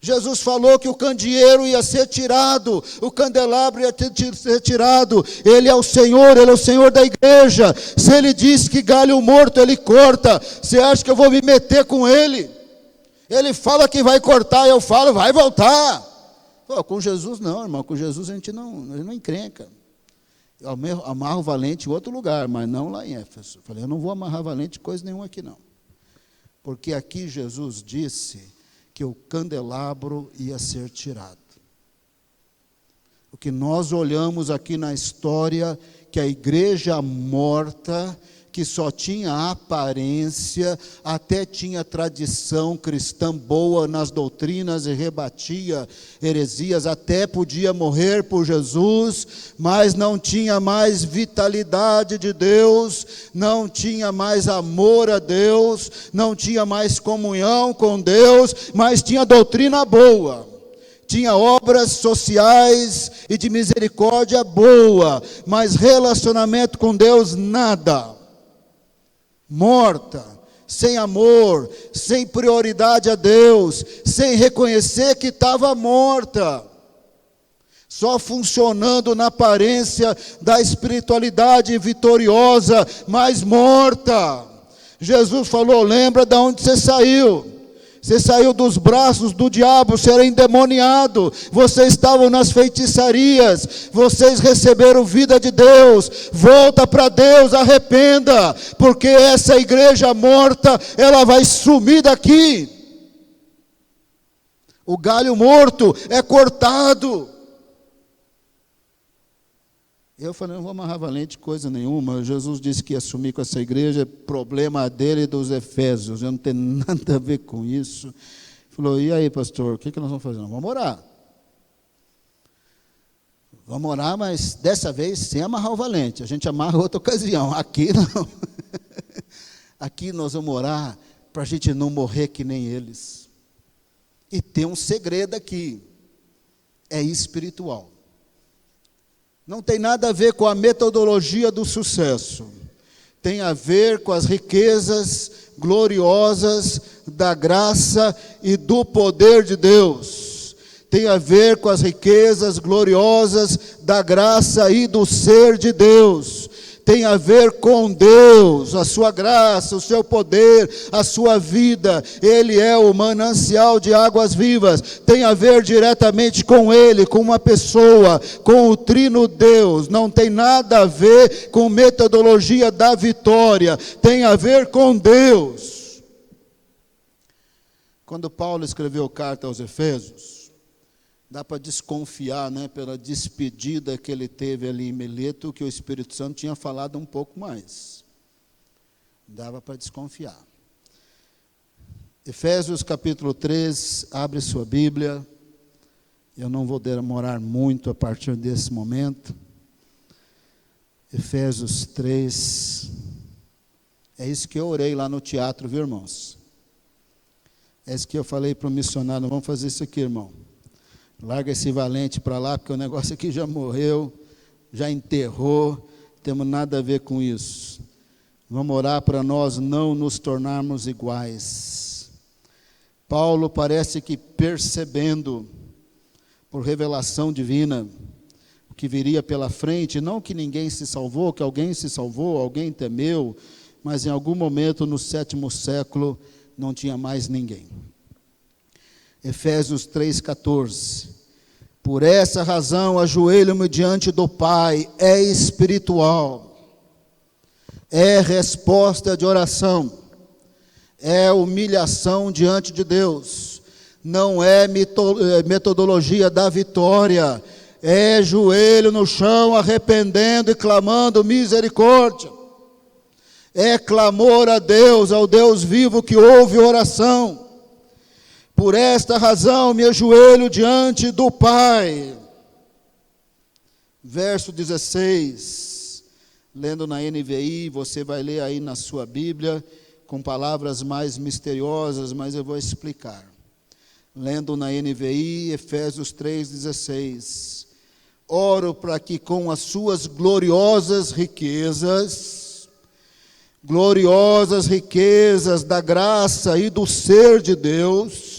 Jesus falou que o candeeiro ia ser tirado, o candelabro ia ser tirado. Ele é o Senhor da igreja. Se ele diz que galho morto ele corta, você acha que eu vou me meter com ele? Ele fala que vai cortar, eu falo, vai voltar. Pô, com Jesus não, irmão, com Jesus a gente não encrenca. Eu amarro valente em outro lugar, mas não lá em Éfeso. Falei, eu não vou amarrar valente coisa nenhuma aqui não. Porque aqui Jesus disse que o candelabro ia ser tirado. O que nós olhamos aqui na história, que a igreja morta, que só tinha aparência, até tinha tradição cristã boa nas doutrinas e rebatia heresias, até podia morrer por Jesus, mas não tinha mais vitalidade de Deus, não tinha mais amor a Deus, não tinha mais comunhão com Deus, mas tinha doutrina boa. Tinha obras sociais e de misericórdia boa, mas relacionamento com Deus nada. Morta, sem amor, sem prioridade a Deus, sem reconhecer que estava morta, só funcionando na aparência da espiritualidade vitoriosa, mas morta. Jesus falou, lembra de onde você saiu? Você saiu dos braços do diabo, você era endemoniado, vocês estavam nas feitiçarias, vocês receberam vida de Deus, volta para Deus, arrependa, porque essa igreja morta, ela vai sumir daqui. O galho morto é cortado. Eu falei, não vou amarrar valente coisa nenhuma. Jesus disse que ia assumir com essa igreja, problema dele e dos Efésios. Eu não tenho nada a ver com isso. Ele falou, e aí, pastor, o que nós vamos fazer? Vamos orar. Vamos orar, mas dessa vez sem amarrar o valente. A gente amarra outra ocasião. Aqui não. Aqui nós vamos orar para a gente não morrer que nem eles. E tem um segredo aqui. É espiritual. Não tem nada a ver com a metodologia do sucesso. Tem a ver com as riquezas gloriosas da graça e do poder de Deus. Tem a ver com as riquezas gloriosas da graça e do ser de Deus. Tem a ver com Deus, a sua graça, o seu poder, a sua vida. Ele é o manancial de águas vivas. Tem a ver diretamente com Ele, com uma pessoa, com o trino Deus. Não tem nada a ver com metodologia da vitória. Tem a ver com Deus. Quando Paulo escreveu carta aos Efésios, dá para desconfiar, pela despedida que ele teve ali em Mileto, que o Espírito Santo tinha falado um pouco mais. Dava para desconfiar. Efésios capítulo 3, abre sua Bíblia. Eu não vou demorar muito a partir desse momento. Efésios 3. É isso que eu orei lá no teatro, viu, irmãos? É isso que eu falei para o missionário, vamos fazer isso aqui, irmão. Larga esse valente para lá, porque o negócio aqui já morreu, já enterrou, temos nada a ver com isso. Vamos orar para nós não nos tornarmos iguais. Paulo parece que percebendo, por revelação divina, o que viria pela frente, não que ninguém se salvou, que alguém se salvou, alguém temeu, mas em algum momento no 7º século não tinha mais ninguém. Efésios 3,14. Por essa razão, ajoelho-me diante do Pai, é espiritual, é resposta de oração, é humilhação diante de Deus, não é metodologia da vitória, é joelho no chão, arrependendo e clamando misericórdia, é clamor a Deus, ao Deus vivo que ouve oração. Por esta razão me ajoelho diante do Pai. Verso 16, lendo na NVI, você vai ler aí na sua Bíblia, com palavras mais misteriosas, mas eu vou explicar. Lendo na NVI, Efésios 3,16. Oro para que com as suas gloriosas riquezas da graça e do ser de Deus,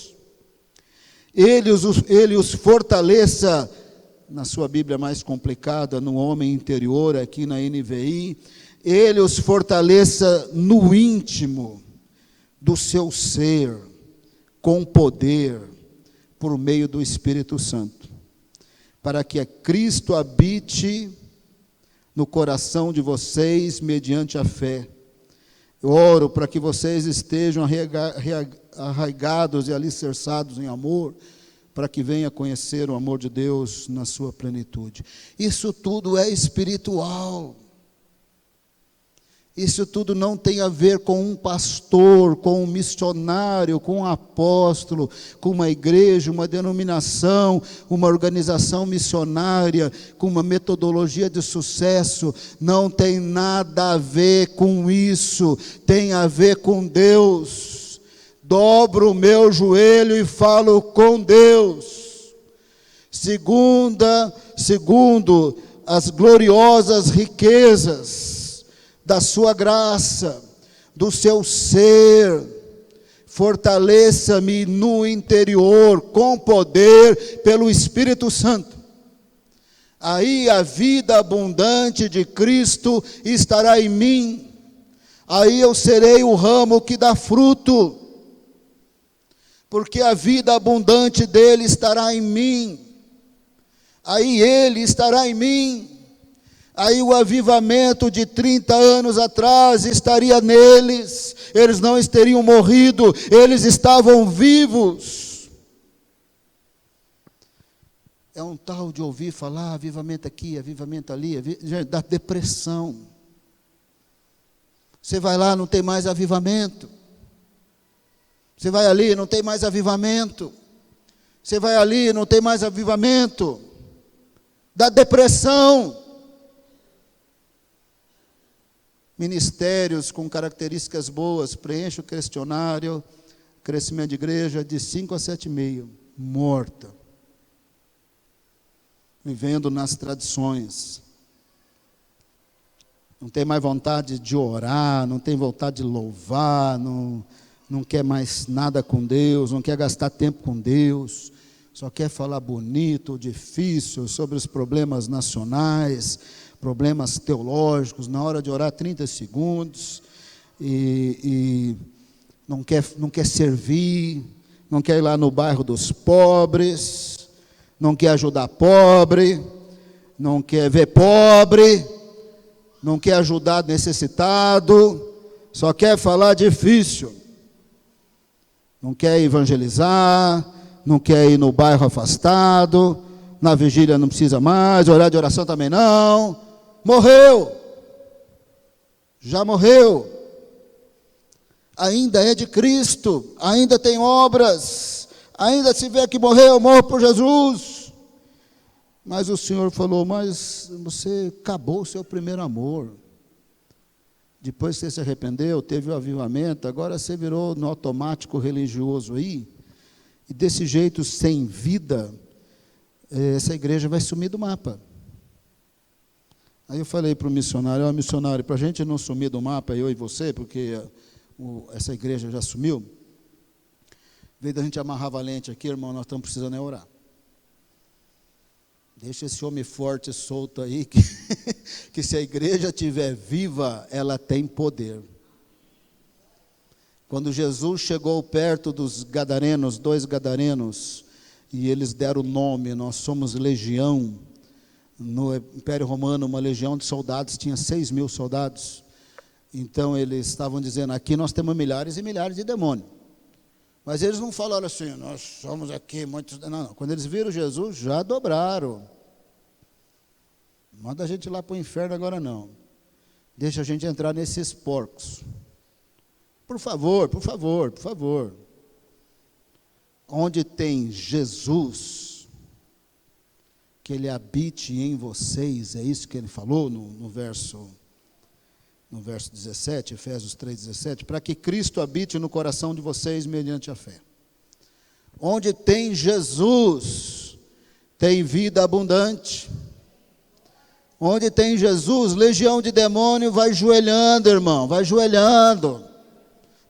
Ele os fortaleça, na sua Bíblia mais complicada, no homem interior, aqui na NVI, Ele os fortaleça no íntimo do seu ser, com poder, por meio do Espírito Santo. para que Cristo habite no coração de vocês mediante a fé. Eu oro para que vocês estejam arraigados e alicerçados em amor, para que venha conhecer o amor de Deus na sua plenitude. Isso tudo é espiritual. Isso tudo não tem a ver com um pastor, com um missionário, com um apóstolo, com uma igreja, uma denominação, uma organização missionária, com uma metodologia de sucesso. Não tem nada a ver com isso. Tem a ver com Deus. Dobro o meu joelho e falo com Deus. Segundo as gloriosas riquezas da sua graça, do seu ser, fortaleça-me no interior, com poder, pelo Espírito Santo. Aí a vida abundante de Cristo estará em mim, aí eu serei o ramo que dá fruto, porque a vida abundante dele estará em mim, aí ele estará em mim. Aí o avivamento de 30 anos atrás estaria neles, eles não teriam morrido, eles estavam vivos. É um tal de ouvir falar, avivamento aqui, avivamento ali, dá depressão. Você vai lá, não tem mais avivamento. Você vai ali, não tem mais avivamento. Você vai ali, não tem mais avivamento. Dá depressão. Ministérios com características boas, preenche o questionário, crescimento de igreja de 5 a 7,5, morta. Vivendo nas tradições. Não tem mais vontade de orar, não tem vontade de louvar, não quer mais nada com Deus, não quer gastar tempo com Deus, só quer falar bonito, difícil, sobre os problemas nacionais, problemas teológicos, na hora de orar 30 segundos, e não quer servir, não quer ir lá no bairro dos pobres, não quer ajudar pobre, não quer ver pobre, não quer ajudar necessitado, só quer falar difícil, não quer evangelizar, não quer ir no bairro afastado, na vigília não precisa mais, orar de oração também não. Morreu, já morreu, ainda é de Cristo, ainda tem obras, ainda se vê que morreu, eu morro por Jesus. Mas o Senhor falou, mas você acabou o seu primeiro amor. Depois que você se arrependeu, teve o avivamento, agora você virou no automático religioso aí, e desse jeito, sem vida, essa igreja vai sumir do mapa. Aí eu falei para o missionário, missionário, para a gente não sumir do mapa, eu e você, porque essa igreja já sumiu, em vez da gente amarrar valente aqui, irmão, nós estamos precisando orar. Deixa esse homem forte solto aí, que se a igreja estiver viva, ela tem poder. Quando Jesus chegou perto dos gadarenos, 2 gadarenos, e eles deram o nome, nós somos legião. No Império Romano, uma legião de soldados tinha 6.000 soldados. Então eles estavam dizendo, aqui nós temos milhares e milhares de demônios. Mas eles não falaram assim, nós somos aqui muitos. Não. Quando eles viram Jesus, já dobraram. Manda a gente lá para o inferno agora não. Deixa a gente entrar nesses porcos. Por favor, por favor, por favor. Onde tem Jesus, que Ele habite em vocês, é isso que Ele falou no verso 17, Efésios 3,17, para que Cristo habite no coração de vocês mediante a fé. Onde tem Jesus, tem vida abundante. Onde tem Jesus, legião de demônio, vai joelhando, irmão, vai joelhando.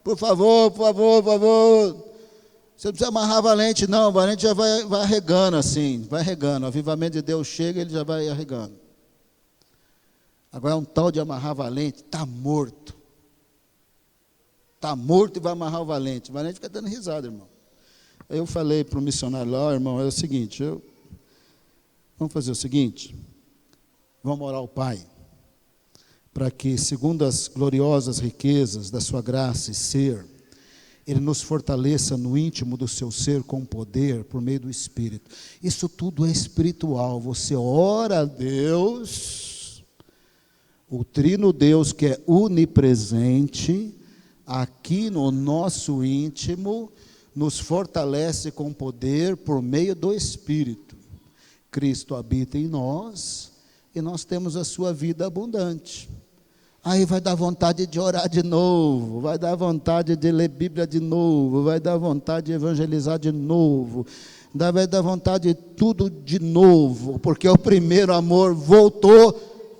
Por favor, por favor, por favor. Você não precisa amarrar valente, não. Valente já vai arregando assim, vai arregando. O avivamento de Deus chega, ele já vai arregando. Agora é um tal de amarrar valente, está morto. Está morto e vai amarrar o valente. O valente fica dando risada, irmão. Eu falei para o missionário lá, irmão, é o seguinte, Vamos fazer o seguinte, vamos orar ao Pai, para que, segundo as gloriosas riquezas da sua graça e ser, Ele nos fortaleça no íntimo do seu ser com poder por meio do Espírito. Isso tudo é espiritual. Você ora a Deus, o trino Deus que é onipresente, aqui no nosso íntimo, nos fortalece com poder por meio do Espírito. Cristo habita em nós e nós temos a sua vida abundante. Aí vai dar vontade de orar de novo, vai dar vontade de ler Bíblia de novo, vai dar vontade de evangelizar de novo, vai dar vontade de tudo de novo, porque o primeiro amor voltou,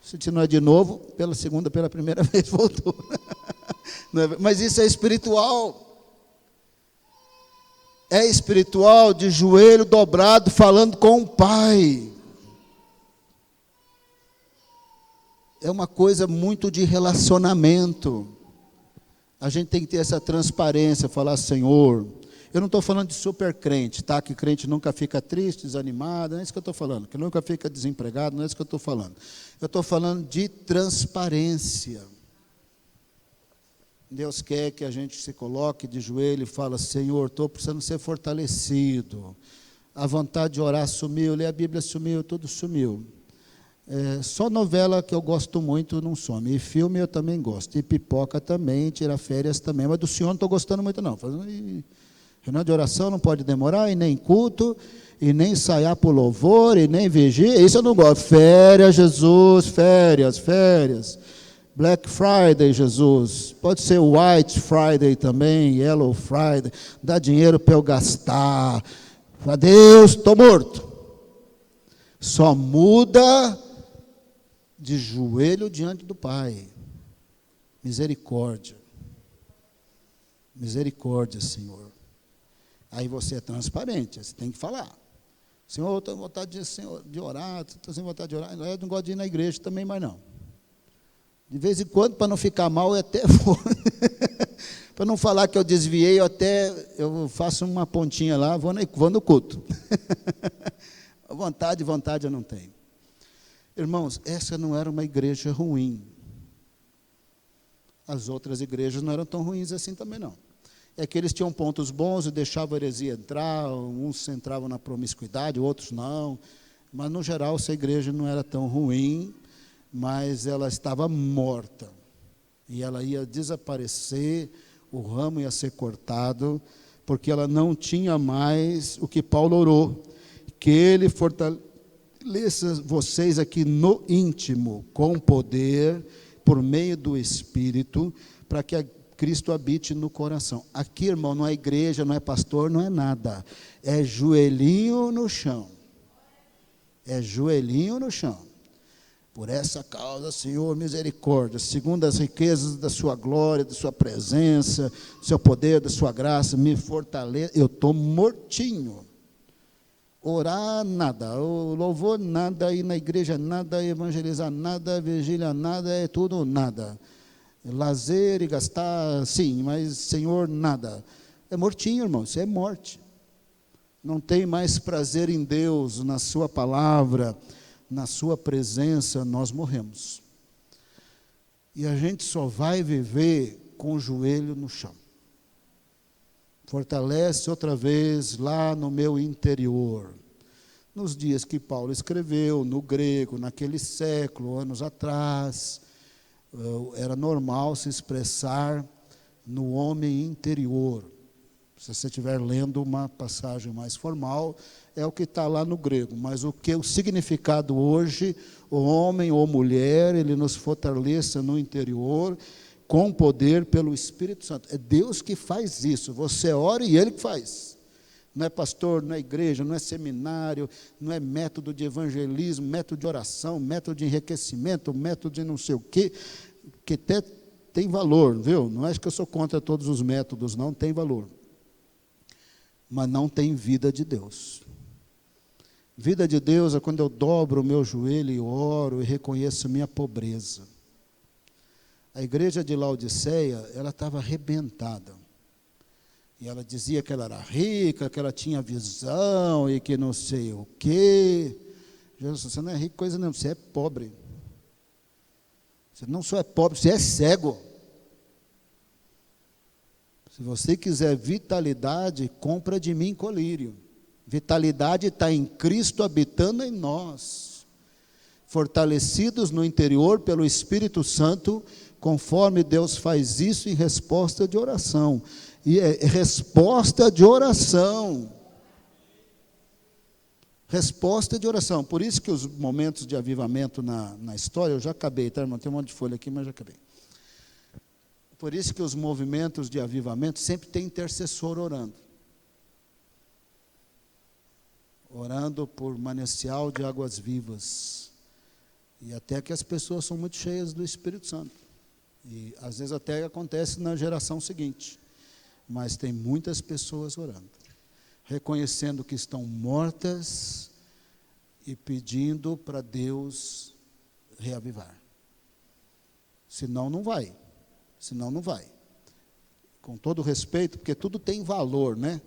se não é de novo, pela primeira vez voltou, mas isso é espiritual, de joelho dobrado, falando com o Pai. É uma coisa muito de relacionamento. A gente tem que ter essa transparência, falar, Senhor, eu não estou falando de super crente, tá? Que crente nunca fica triste, desanimado, não é isso que eu estou falando, que nunca fica desempregado, não é isso que eu estou falando. Eu estou falando de transparência. Deus quer que a gente se coloque de joelho e fala, Senhor, estou precisando ser fortalecido. A vontade de orar sumiu, ler a Bíblia sumiu, tudo sumiu. Só novela que eu gosto muito não some, e filme eu também gosto, e pipoca também, tirar férias também, mas do senhor não estou gostando muito não, reunião de oração não pode demorar, e nem culto, e nem ensaiar por louvor, e nem vigia, isso eu não gosto, férias Jesus, férias, Black Friday Jesus, pode ser White Friday também, Yellow Friday, dá dinheiro para eu gastar, adeus, estou morto, só muda de joelho diante do Pai. Misericórdia, Senhor. Aí você é transparente, você tem que falar. Senhor, eu estou com vontade de orar, estou sem vontade de orar, eu não gosto de ir na igreja também, mas não. De vez em quando, para não ficar mal, eu até vou. Para não falar que eu desviei, eu faço uma pontinha lá, vou no culto. Vontade eu não tenho. Irmãos, essa não era uma igreja ruim. As outras igrejas não eram tão ruins assim também não. É que eles tinham pontos bons e deixavam a heresia entrar, uns entravam na promiscuidade, outros não. Mas, no geral, essa igreja não era tão ruim, mas ela estava morta. E ela ia desaparecer, o ramo ia ser cortado, porque ela não tinha mais o que Paulo orou, que ele fortalecesse vocês aqui no íntimo, com poder, por meio do Espírito, para que Cristo habite no coração. Aqui, irmão, não é igreja, não é pastor, não é nada. É joelhinho no chão. Por essa causa, Senhor, misericórdia, segundo as riquezas da sua glória, da sua presença, do seu poder, da sua graça, me fortaleça. Eu estou mortinho. Orar, nada, louvor, nada, ir na igreja, nada, evangelizar, nada, vigília, nada, é tudo nada. Lazer e gastar, sim, mas, Senhor, nada. É mortinho, irmão, isso é morte. Não tem mais prazer em Deus, na sua palavra, na sua presença, nós morremos. E a gente só vai viver com o joelho no chão. Fortalece outra vez lá no meu interior. Nos dias que Paulo escreveu, no grego, naquele século, anos atrás, era normal se expressar no homem interior. Se você estiver lendo uma passagem mais formal, é o que está lá no grego. Mas o significado hoje, o homem ou mulher, ele nos fortaleça no interior, com poder pelo Espírito Santo. É Deus que faz isso. Você ora e Ele que faz. Não é pastor, não é igreja, não é seminário, não é método de evangelismo, método de oração, método de enriquecimento, método de não sei o quê, que até tem valor, viu? Não é que eu sou contra todos os métodos, não, tem valor. Mas não tem vida de Deus. Vida de Deus é quando eu dobro o meu joelho e oro e reconheço minha pobreza. A igreja de Laodiceia, ela estava arrebentada. E ela dizia que ela era rica, que ela tinha visão e que não sei o quê. Jesus, você não é rico coisa nenhuma, você é pobre. Você não só é pobre, você é cego. Se você quiser vitalidade, compra de mim colírio. Vitalidade está em Cristo habitando em nós, fortalecidos no interior pelo Espírito Santo, conforme Deus faz isso em resposta de oração. E é resposta de oração. Resposta de oração. Por isso que os momentos de avivamento na história, eu já acabei, tá, irmão? Tem um monte de folha aqui, mas já acabei. Por isso que os movimentos de avivamento sempre tem intercessor orando. Orando por manancial de águas vivas. E até que as pessoas são muito cheias do Espírito Santo. E às vezes até acontece na geração seguinte. Mas tem muitas pessoas orando, reconhecendo que estão mortas e pedindo para Deus reavivar. Senão não vai. Senão não vai. Com todo respeito, porque tudo tem valor, né?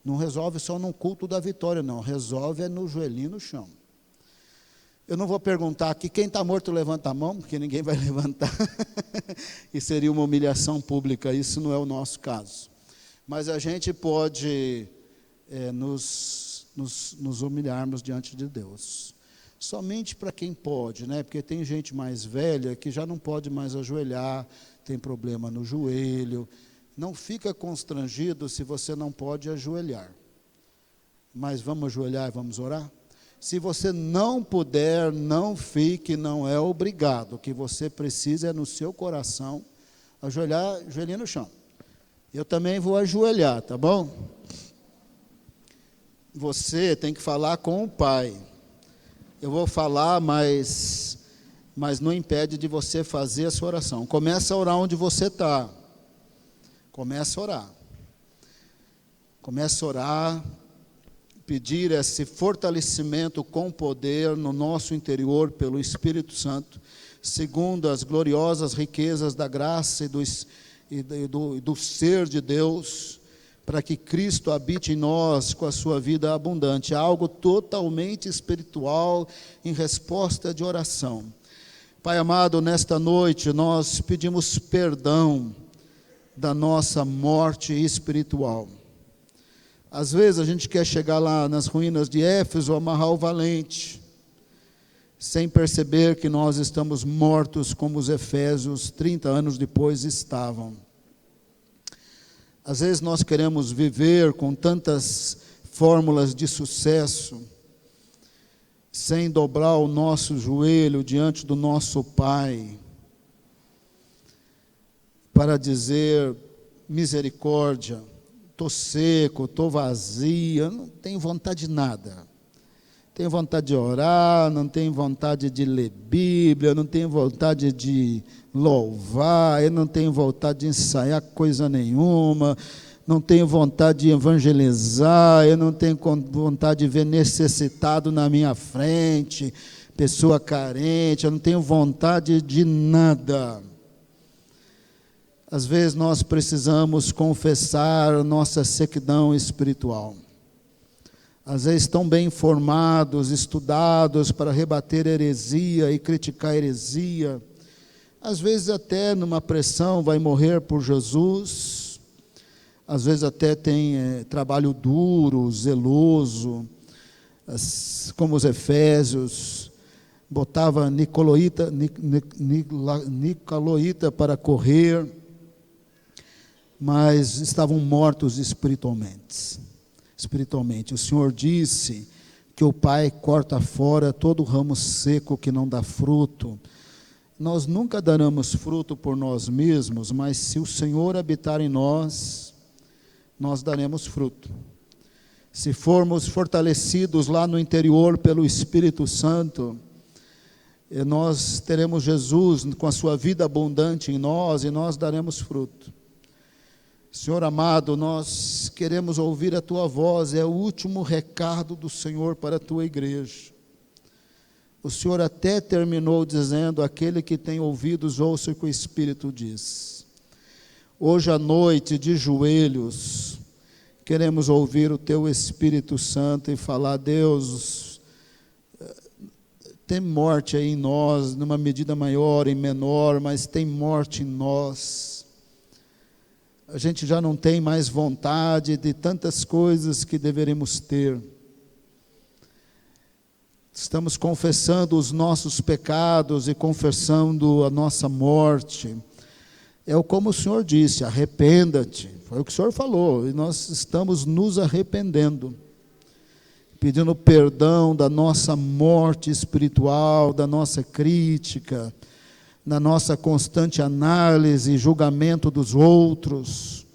Não resolve só no culto da vitória, não. Resolve é no joelhinho no chão. Eu não vou perguntar aqui, quem está morto levanta a mão, porque ninguém vai levantar. E seria uma humilhação pública, isso não é o nosso caso. Mas a gente pode nos humilharmos diante de Deus. Somente para quem pode, né? Porque tem gente mais velha que já não pode mais ajoelhar, tem problema no joelho. Não fica constrangido se você não pode ajoelhar. Mas vamos ajoelhar e vamos orar? Se você não puder, não fique, não é obrigado. O que você precisa é no seu coração ajoelhar, joelhinho no chão. Eu também vou ajoelhar, tá bom? Você tem que falar com o Pai. Eu vou falar, mas não impede de você fazer a sua oração. Começa a orar onde você está. Começa a orar. Começa a orar, pedir esse fortalecimento com poder no nosso interior pelo Espírito Santo, segundo as gloriosas riquezas da graça e do ser de Deus, para que Cristo habite em nós com a sua vida abundante. É algo totalmente espiritual em resposta de oração. Pai amado, nesta noite nós pedimos perdão da nossa morte espiritual. Às vezes a gente quer chegar lá nas ruínas de Éfeso, amarrar o valente, sem perceber que nós estamos mortos como os efésios 30 anos depois estavam. Às vezes nós queremos viver com tantas fórmulas de sucesso, sem dobrar o nosso joelho diante do nosso Pai, para dizer: misericórdia, estou seco, estou vazia, não tenho vontade de nada. Tenho vontade de orar, não tenho vontade de ler Bíblia, não tenho vontade de louvar, eu não tenho vontade de ensaiar coisa nenhuma, não tenho vontade de evangelizar, eu não tenho vontade de ver necessitado na minha frente, pessoa carente, eu não tenho vontade de nada. Às vezes nós precisamos confessar a nossa sequidão espiritual. Às vezes tão bem informados, estudados para rebater heresia e criticar heresia. Às vezes até numa pressão vai morrer por Jesus. Às vezes até tem trabalho duro, zeloso, como os efésios. Botava nicoloíta para correr, mas estavam mortos espiritualmente. O Senhor disse que o Pai corta fora todo ramo seco que não dá fruto. Nós nunca daremos fruto por nós mesmos, mas se o Senhor habitar em nós, nós daremos fruto. Se formos fortalecidos lá no interior pelo Espírito Santo, nós teremos Jesus com a sua vida abundante em nós e nós daremos fruto. Senhor amado, nós queremos ouvir a Tua voz, é o último recado do Senhor para a Tua igreja. O Senhor até terminou dizendo: aquele que tem ouvidos, ouça o que o Espírito diz. Hoje à noite, de joelhos, Queremos ouvir o Teu Espírito Santo e falar: Deus, tem morte aí em nós, numa medida maior e menor, mas tem morte em nós. A gente já não tem mais vontade de tantas coisas que deveríamos ter. Estamos confessando os nossos pecados e confessando a nossa morte. É como o Senhor disse: arrependa-te. Foi o que o Senhor falou, e nós estamos nos arrependendo, pedindo perdão da nossa morte espiritual, da nossa crítica, da nossa constante análise e julgamento dos outros,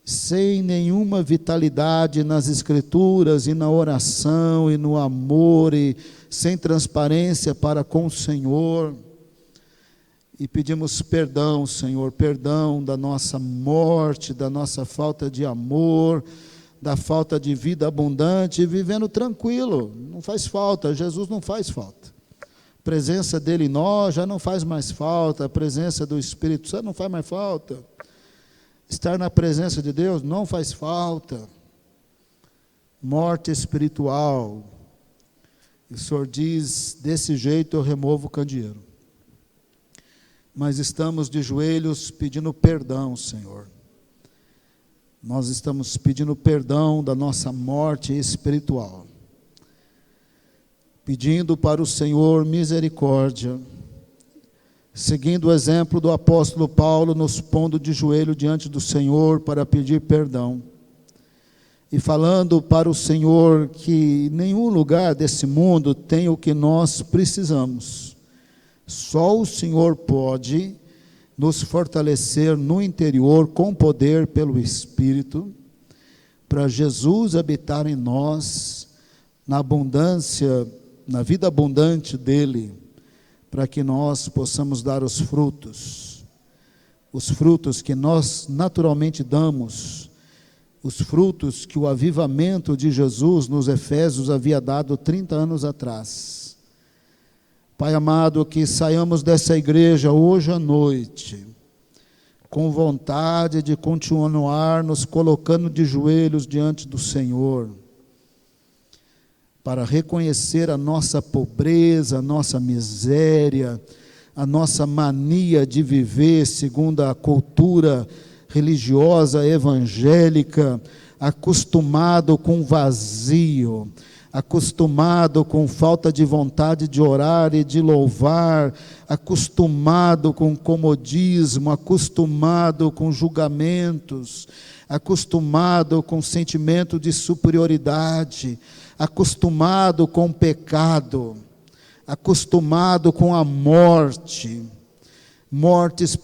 sem nenhuma vitalidade nas Escrituras e na oração e no amor, e sem transparência para com o Senhor. E pedimos perdão, Senhor, perdão da nossa morte, da nossa falta de amor, da falta de vida abundante, vivendo tranquilo, não faz falta, Jesus não faz falta. A presença dele em nós já não faz mais falta, a presença do Espírito Santo não faz mais falta. Estar na presença de Deus não faz falta. Morte espiritual. E o Senhor diz: desse jeito eu removo o candeeiro. Mas estamos de joelhos pedindo perdão, Senhor. Nós estamos pedindo perdão da nossa morte espiritual, pedindo para o Senhor misericórdia, seguindo o exemplo do apóstolo Paulo, nos pondo de joelho diante do Senhor para pedir perdão, e falando para o Senhor que nenhum lugar desse mundo tem o que nós precisamos. Só o Senhor pode nos fortalecer no interior com poder pelo Espírito, para Jesus habitar em nós, na abundância, na vida abundante dele, para que nós possamos dar os frutos que nós naturalmente damos, os frutos que o avivamento de Jesus nos Efésios havia dado 30 anos atrás. Pai amado, que saiamos dessa igreja hoje à noite, com vontade de continuar nos colocando de joelhos diante do Senhor, para reconhecer a nossa pobreza, a nossa miséria, a nossa mania de viver segundo a cultura religiosa evangélica, acostumado com vazio, acostumado com falta de vontade de orar e de louvar, acostumado com comodismo, acostumado com julgamentos, acostumado com sentimento de superioridade, acostumado com pecado, acostumado com a morte,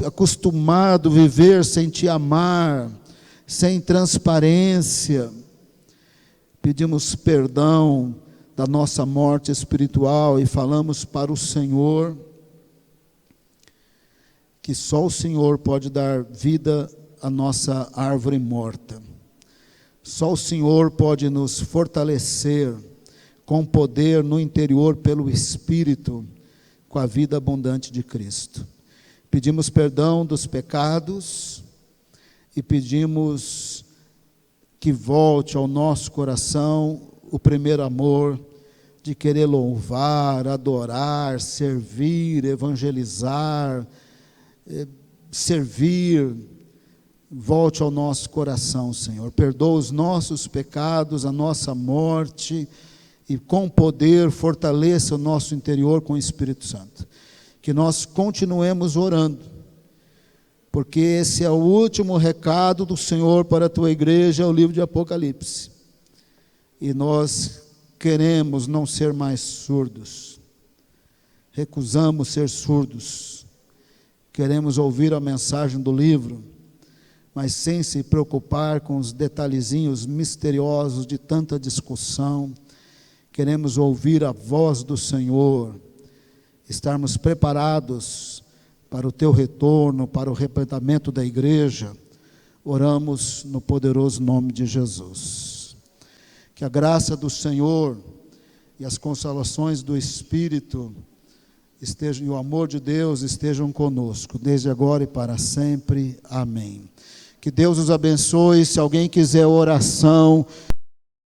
acostumado a viver sem te amar, sem transparência. Pedimos perdão da nossa morte espiritual e falamos para o Senhor que só o Senhor pode dar vida à nossa árvore morta. Só o Senhor pode nos fortalecer com poder no interior pelo Espírito, com a vida abundante de Cristo. Pedimos perdão dos pecados e pedimos que volte ao nosso coração o primeiro amor de querer louvar, adorar, servir, evangelizar, servir. Volte ao nosso coração, Senhor. Perdoa os nossos pecados, a nossa morte, e com poder fortaleça o nosso interior com o Espírito Santo. Que nós continuemos orando, porque esse é o último recado do Senhor para a tua igreja, é o livro de Apocalipse. E nós queremos não ser mais surdos. Recusamos ser surdos. Queremos ouvir a mensagem do livro, mas sem se preocupar com os detalhezinhos misteriosos de tanta discussão. Queremos ouvir a voz do Senhor, estarmos preparados para o teu retorno, para o arrebatamento da igreja. Oramos no poderoso nome de Jesus. Que a graça do Senhor e as consolações do Espírito estejam, e o amor de Deus estejam conosco, desde agora e para sempre. Amém. Que Que Deus os abençoe. Se alguém quiser oração,